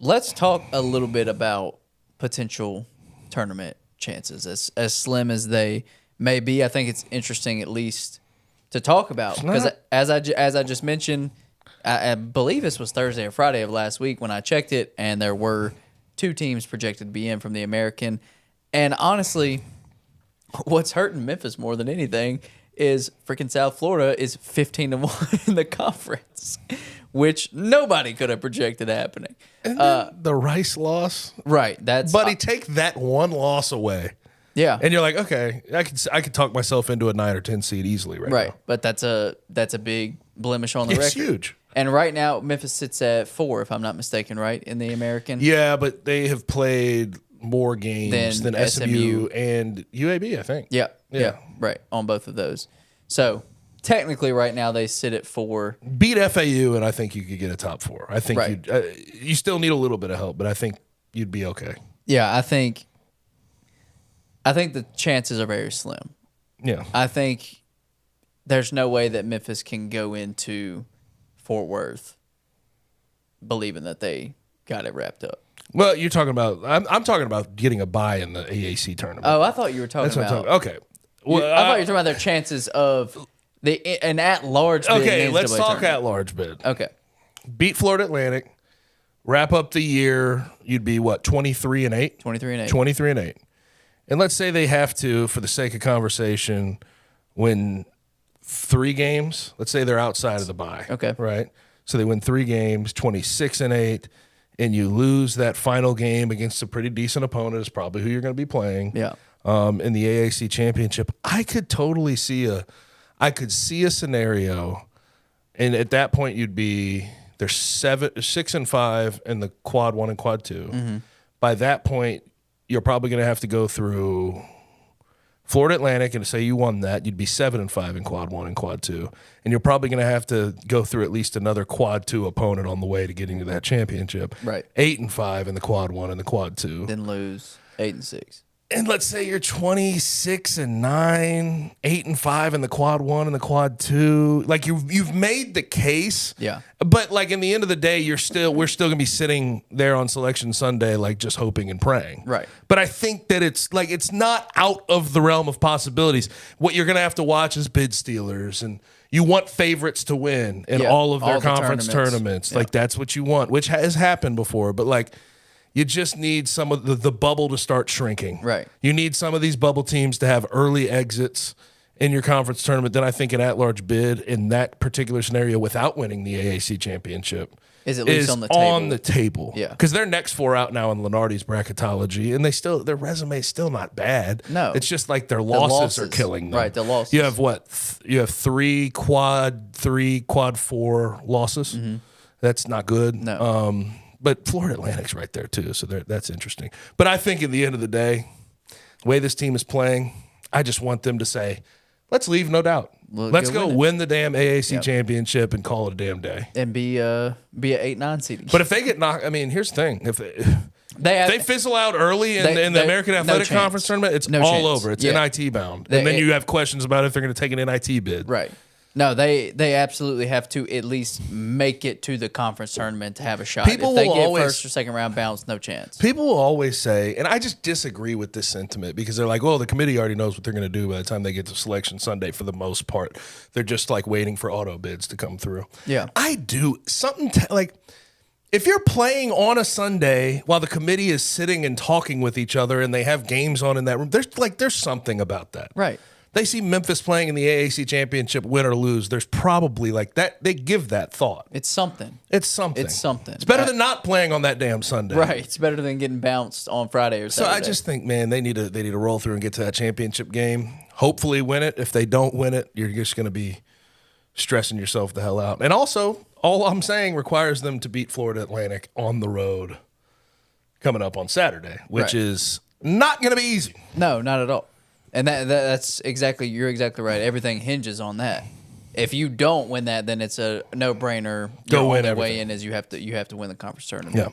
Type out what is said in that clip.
let's talk a little bit about potential tournament chances. As slim as they may be, I think it's interesting at least to talk about because as I just mentioned, I believe this was Thursday or Friday of last week when I checked it, and there were 2 teams projected to be in from the American. And honestly, what's hurting Memphis more than anything is freaking South Florida is 15-1 in the conference, which nobody could have projected happening. And then the Rice loss, right? That's buddy. Take that one loss away, yeah, and you're like, okay, I could talk myself into a 9 or 10 seed easily right now. But that's a big blemish on the record. It's huge. And right now, Memphis sits at 4, if I'm not mistaken, right in the American. Yeah, but they have played more games than SMU and UAB, I think. Yeah, right on both of those. So technically, right now they sit at 4. Beat FAU, and I think you could get a top 4. I think you still need a little bit of help, but I think you'd be okay. Yeah, I think the chances are very slim. Yeah, I think there's no way that Memphis can go into Fort Worth believing that they got it wrapped up. Well, you're talking about. I'm talking about getting a bye in the AAC tournament. Oh, I thought you were talking about. Okay. Well, I thought you were talking about their chances of an at-large bid. Okay, let's talk tournament. at-large bid. Okay. Beat Florida Atlantic, wrap up the year. You'd be what, 23-8? 23-8. 23-8. And let's say they have to, for the sake of conversation, win 3 games. Let's say they're outside of the bye. Okay. Right? So they win 3 games, 26-8, and you lose that final game against a pretty decent opponent, is probably who you're going to be playing. Yeah. In the AAC championship. I could totally see a scenario, and at that point you'd be there's 6-5 in the quad 1 and quad 2. Mm-hmm. By that point, you're probably going to have to go through Florida Atlantic, and say you won that, you'd be 7-5 in quad 1 and quad 2, and you're probably going to have to go through at least another quad 2 opponent on the way to getting to that championship. Right. 8-5 in the quad 1 and the quad 2. Then lose 8-6. And let's say you're 26-9, 8-5 in the quad 1 and the quad 2. Like you've made the case. Yeah. But like in the end of the day, we're still gonna be sitting there on Selection Sunday, like just hoping and praying. Right. But I think that it's not out of the realm of possibilities. What you're gonna have to watch is bid stealers, and you want favorites to win in all of their conference tournaments. Yeah. Like that's what you want, which has happened before. But like, you just need some of the bubble to start shrinking. Right. You need some of these bubble teams to have early exits in your conference tournament. Then I think an at-large bid in that particular scenario without winning the AAC championship is at least on the table. Yeah. Because their next 4 out now in Lenardi's bracketology, and their resume is still not bad. No. It's just like their losses are killing them. Right, the losses. You have what? You have 3 quad 4 losses. Mm-hmm. That's not good. No. But Florida Atlantic's right there too, so that's interesting. But I think at the end of the day, the way this team is playing, I just want them to say, let's leave no doubt. Let's go win the damn AAC championship and call it a damn day. And be a 8-9 seed. But if they get knocked, I mean, here's the thing. If they fizzle out early in the American Athletic Conference tournament, it's all over. It's NIT bound. And then you have questions about if they're going to take an NIT bid. Right. No, they absolutely have to at least make it to the conference tournament to have a shot. If they get first or second round bounce, no chance. People will always say, and I just disagree with this sentiment because they're like, well, the committee already knows what they're going to do by the time they get to Selection Sunday for the most part. They're just like waiting for auto bids to come through. Yeah. I do. Something like if you're playing on a Sunday while the committee is sitting and talking with each other and they have games on in that room, there's something about that. Right. They see Memphis playing in the AAC championship, win or lose. There's probably like that. They give that thought. It's something. It's something. It's something. It's better than not playing on that damn Sunday. Right. It's better than getting bounced on Friday or Saturday. So I just think, man, they need to roll through and get to that championship game. Hopefully win it. If they don't win it, you're just going to be stressing yourself the hell out. And also, all I'm saying requires them to beat Florida Atlantic on the road coming up on Saturday, which is not going to be easy. No, not at all. And that's exactly, you're exactly right. Everything hinges on that. If you don't win that, then it's a no-brainer. Go win the everything. way in is you have to win the conference tournament. Yeah.